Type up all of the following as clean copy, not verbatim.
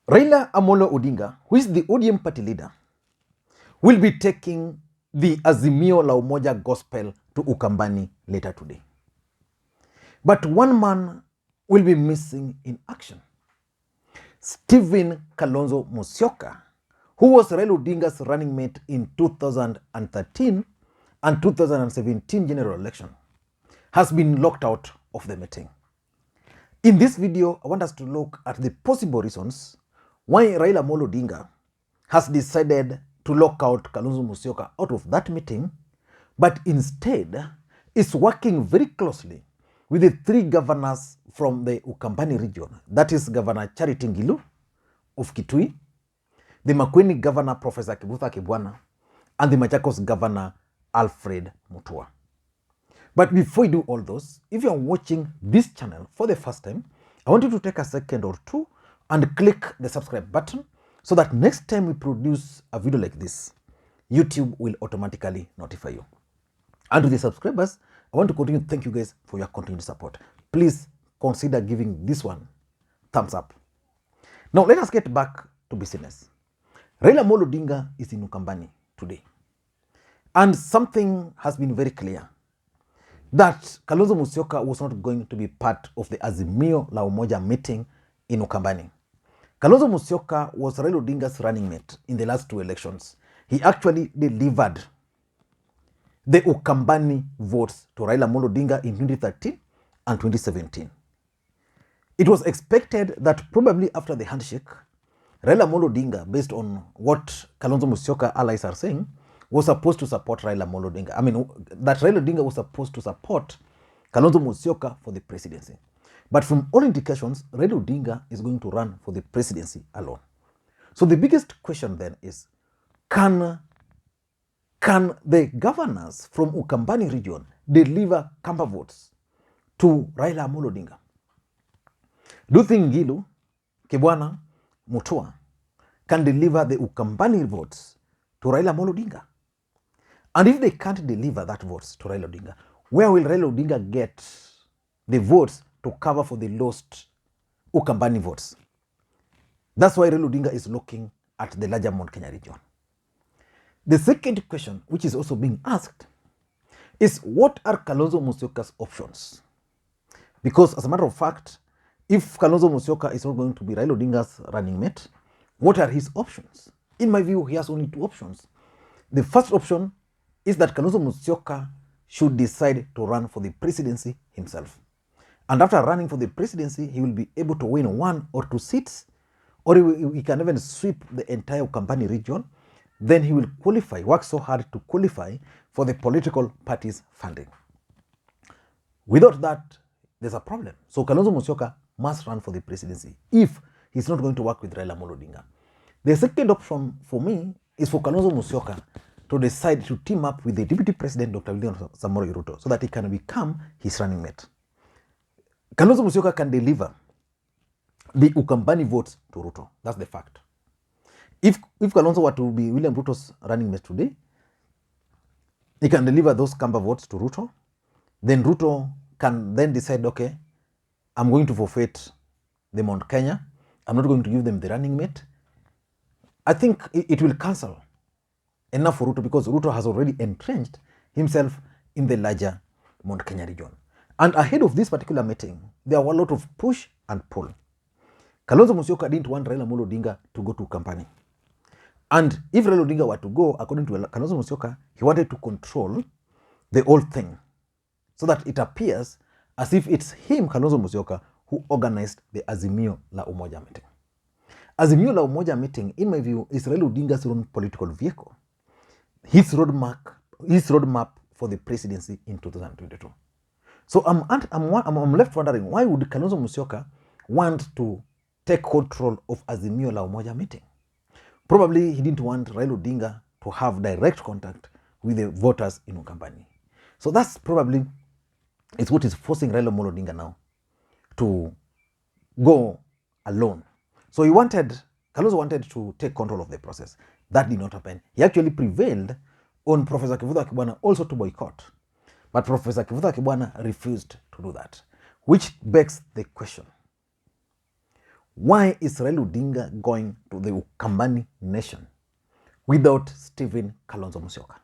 Raila Odinga, who is the ODM party leader, will be taking the Azimio La Umoja gospel to Ukambani later today. But one man will be missing in action. Stephen Kalonzo Musyoka, who was Raila Odinga's running mate in 2013 and 2017 general election, has been locked out of the meeting. In this video, I want us to look at the possible reasons why Raila Odinga has decided to lock out Kalonzo Musyoka out of that meeting, but instead is working very closely with the three governors from the Ukambani region. That is Governor Charity Ngilu of Kitui, the Makwiny Governor Professor Kibutha Kibwana, and the Machakos Governor Alfred Mutua. But before we do all those, if you are watching this channel for the first time, I want you to take a second or two and click the subscribe button so that next time we produce a video like this, YouTube will automatically notify you. And to the subscribers, I want to continue to thank you guys for your continued support. Please consider giving this one thumbs up. Now let us get back to business. Raila Odinga is in Ukambani today. And something has been very clear, that Kalonzo Musyoka was not going to be part of the Azimio La Umoja meeting in Ukambani. Kalonzo Musyoka was Raila Odinga's running mate in the last two elections. He actually delivered the Ukambani votes to Raila Odinga in 2013 and 2017. It was expected that probably after the handshake, Raila Odinga, based on what Kalonzo Musyoka allies are saying, was supposed to support Raila Odinga. I mean, that Raila Odinga was supposed to support Kalonzo Musyoka for the presidency. But from all indications, Raila Odinga is going to run for the presidency alone. So the biggest question then is, can the governors from Ukambani region deliver Kamba votes to Raila Odinga? Do you think Ngilu, Kibwana, Mutua can deliver the Ukambani votes to Raila Odinga? And if they can't deliver that votes to Raila Odinga, where will Raila Odinga get the votes to cover for the lost Ukambani votes? That's why Raila Odinga is looking at the larger Mount Kenya region. The second question, which is also being asked, is what are Kalonzo Musyoka's options? Because as a matter of fact, if Kalonzo Musyoka is not going to be Raila Odinga's running mate, what are his options? In my view, he has only two options. The first option is that Kalonzo Musyoka should decide to run for the presidency himself. And after running for the presidency, he will be able to win 1 or 2 seats, or he can even sweep the entire Ukambani region. Then he will qualify, work so hard to qualify for the political party's funding. Without that, there's a problem. So Kalonzo Musyoka must run for the presidency if he's not going to work with Raila Odinga. The second option for me is for Kalonzo Musyoka to decide to team up with the Deputy President Dr. William Ruto so that he can become his running mate. Kalonzo Musyoka can deliver the Ukambani votes to Ruto. That's the fact. If Kalonzo were to be William Ruto's running mate today, he can deliver those Kamba votes to Ruto. Then Ruto can then decide, okay, I'm going to forfeit the Mount Kenya. I'm not going to give them the running mate. I think it will cancel enough for Ruto because Ruto has already entrenched himself in the larger Mount Kenya region. And ahead of this particular meeting, there were a lot of push and pull. Kalonzo Musyoka didn't want Raila Odinga to go to Ukambani. And if Raila Odinga were to go, according to Kalonzo Musyoka, he wanted to control the whole thing so that it appears as if it's him, Kalonzo Musyoka, who organized the Azimio La Umoja meeting. Azimio La Umoja meeting, in my view, is Raila Odinga's own political vehicle. His roadmap for the presidency in 2022. So I'm left wondering, why would Kalonzo Musyoka want to take control of Azimio La Umoja meeting? Probably he didn't want Raila Odinga to have direct contact with the voters in Ukambani. So that's probably is what is forcing Raila Odinga now to go alone. So Kalonzo wanted to take control of the process. That did not happen. He actually prevailed on Professor Kibutha Kibwana also to boycott. But Professor Kibutha Kibwana refused to do that, which begs the question, Why is Raila Odinga going to the Ukambani nation without Stephen Kalonzo Musyoka?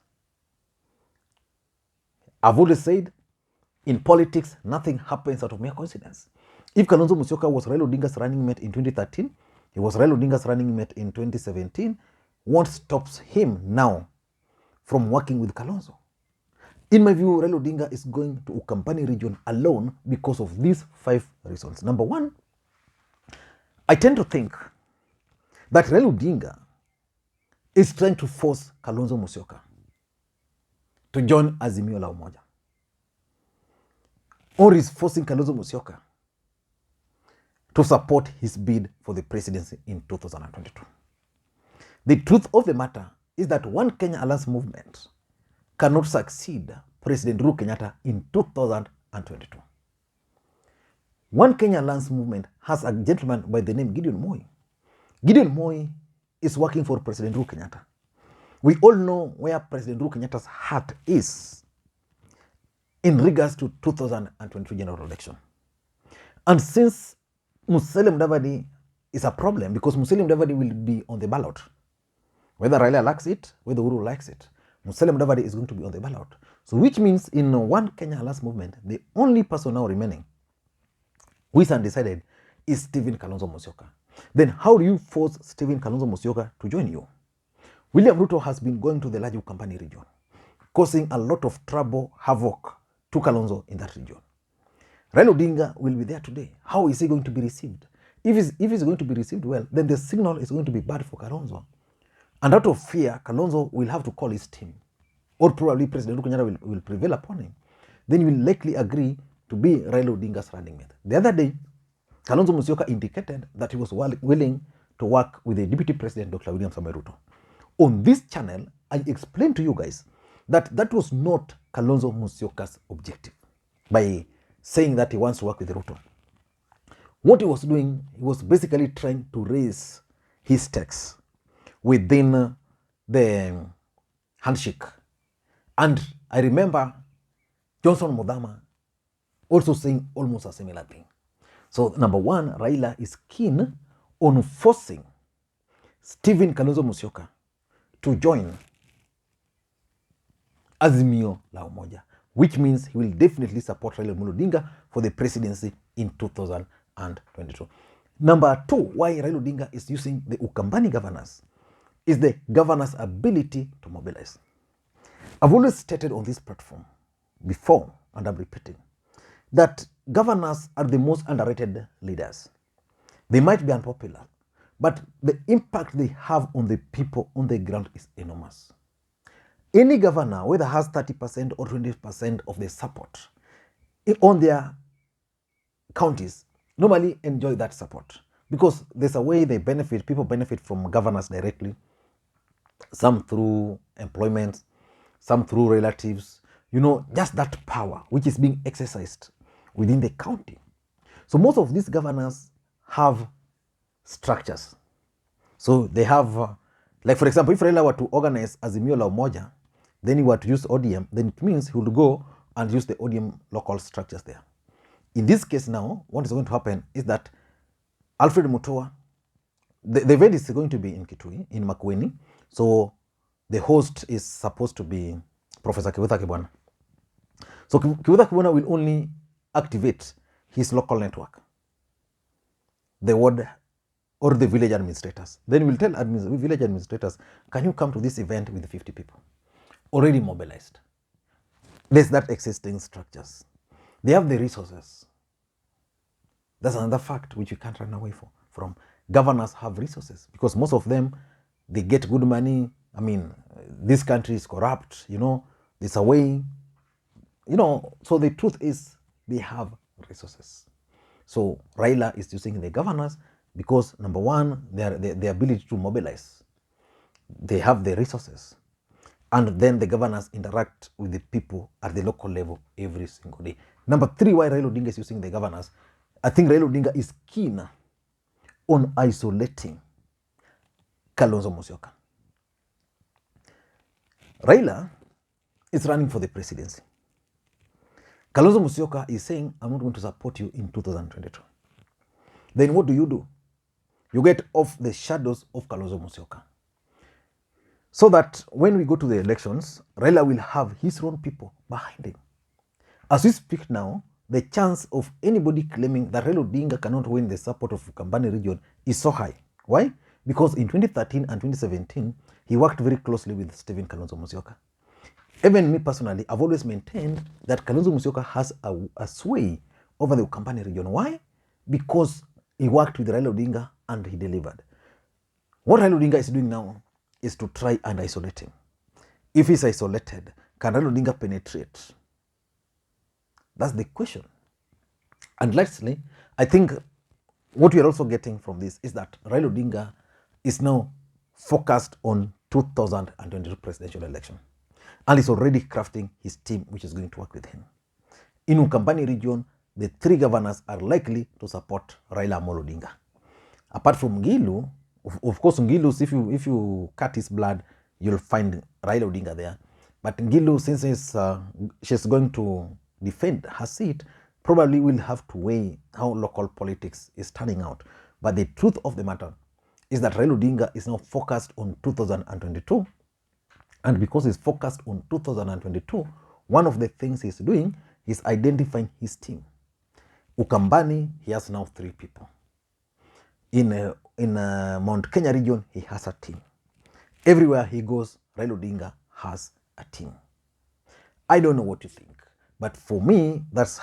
I've always said, in politics, nothing happens out of mere coincidence. If Kalonzo Musyoka was Raila Odinga's running mate in 2013, he was Raila Odinga's running mate in 2017, what stops him now from working with Kalonzo? In my view, Raila Odinga is going to Ukambani region alone because of these 5 reasons. Number 1, I tend to think that Raila Odinga is trying to force Kalonzo Musyoka to join Azimio La Umoja, or is forcing Kalonzo Musyoka to support his bid for the presidency in 2022. The truth of the matter is that One Kenya Alliance movement cannot succeed President Uhuru Kenyatta in 2022. One Kenya Alliance movement has a gentleman by the name Gideon Moi. Gideon Moi is working for President Uhuru Kenyatta. We all know where President Uhuru Kenyatta's heart is in regards to 2022 general election. And since Musalia Mudavadi is a problem, because Musalia Mudavadi will be on the ballot, whether Raila likes it, whether Uhuru likes it, Musalia Mudavadi is going to be on the ballot. So which means in One Kenya Alliance movement, the only person now remaining who is undecided is Stephen Kalonzo Musyoka. Then how do you force Stephen Kalonzo Musyoka to join you? William Ruto has been going to the large Ukambani region, causing a lot of trouble, havoc to Kalonzo in that region. Raila Odinga will be there today. How is he going to be received? If he's going to be received well, then the signal is going to be bad for Kalonzo. And out of fear, Kalonzo will have to call his team, or probably President Uhuru Kenyatta will prevail upon him. Then he will likely agree to be Raila Odinga's running mate. The other day, Kalonzo Musyoka indicated that he was willing to work with the Deputy President Dr. William Ruto. On this channel, I explained to you guys that that was not Kalonzo Musyoka's objective by saying that he wants to work with Ruto. What he was doing, he was basically trying to raise his stakes within the handshake. And I remember Johnson Muthama also saying almost a similar thing. So number 1, Raila is keen on forcing Stephen Kalonzo Musyoka to join Azimio La Umoja, which means he will definitely support Raila Odinga for the presidency in 2022. Number 2, why Raila Odinga is using the Ukambani governors is the governors' ability to mobilize. I've always stated on this platform before, and I'm repeating, that governors are the most underrated leaders. They might be unpopular, but the impact they have on the people on the ground is enormous. Any governor, whether has 30% or 20% of the support on their counties, normally enjoy that support because there's a way they benefit. People benefit from governors directly, some through employment, some through relatives, just that power which is being exercised within the county. So most of these governors have structures. So they have, like for example, if Raila were to organize Azimio La Umoja, then he were to use ODM, then it means he would go and use the ODM local structures there. In this case now, what is going to happen is that Alfred Mutua, the event is going to be in Kitui, in Makwiny. So the host is supposed to be Professor Kivutha Kibwana. So Kivutha Kibwana will only activate his local network, the ward or the village administrators. Then we'll tell village administrators, can you come to this event with 50 people? Already mobilized. There's that existing structures. They have the resources. That's another fact which you can't run away from. Governors have resources because most of them, they get good money. I mean, this country is corrupt, there's a way, so the truth is they have resources. So Raila is using the governors because number 1, the ability to mobilize. They have the resources. And then the governors interact with the people at the local level every single day. Number 3, why Raila Odinga is using the governors, I think Raila Odinga is keen on isolating Kalonzo Musyoka. Raila is running for the presidency. Kalonzo Musyoka is saying, I'm not going to support you in 2022. Then what do? You get off the shadows of Kalonzo Musyoka. So that when we go to the elections, Raila will have his own people behind him. As we speak now, the chance of anybody claiming that Raila Odinga cannot win the support of Ukambani region is so high. Why? Because in 2013 and 2017, he worked very closely with Stephen Kalonzo Musyoka. Even me personally, I've always maintained that Kalonzo Musyoka has a sway over the Ukambani region. Why? Because he worked with Raila Odinga and he delivered. What Raila Odinga is doing now is to try and isolate him. If he's isolated, can Raila Odinga penetrate? That's the question. And lastly, I think what we are also getting from this is that Raila Odinga is now focused on 2022 presidential election. And is already crafting his team which is going to work with him. In Ukambani region, the 3 governors are likely to support Raila Odinga. Apart from Ngilu, of course, Ngilu, if you cut his blood, you'll find Raila Odinga there. But Ngilu, since she's going to defend her seat, probably will have to weigh how local politics is turning out. But the truth of the matter is that Raila Odinga is now focused on 2022. And because he's focused on 2022, one of the things he's doing is identifying his team. Ukambani, he has now 3 people. In Mount Kenya region, he has a team. Everywhere he goes, Raila Odinga has a team. I don't know what you think, but for me, that's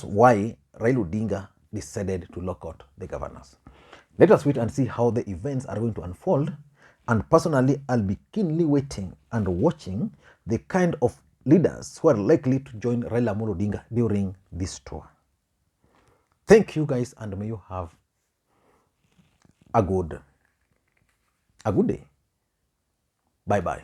why Raila Odinga decided to lock out the governors. Let us wait and see how the events are going to unfold. And personally, I'll be keenly waiting and watching the kind of leaders who are likely to join Raila Odinga during this tour. Thank you guys, and may you have a good day. Bye-bye.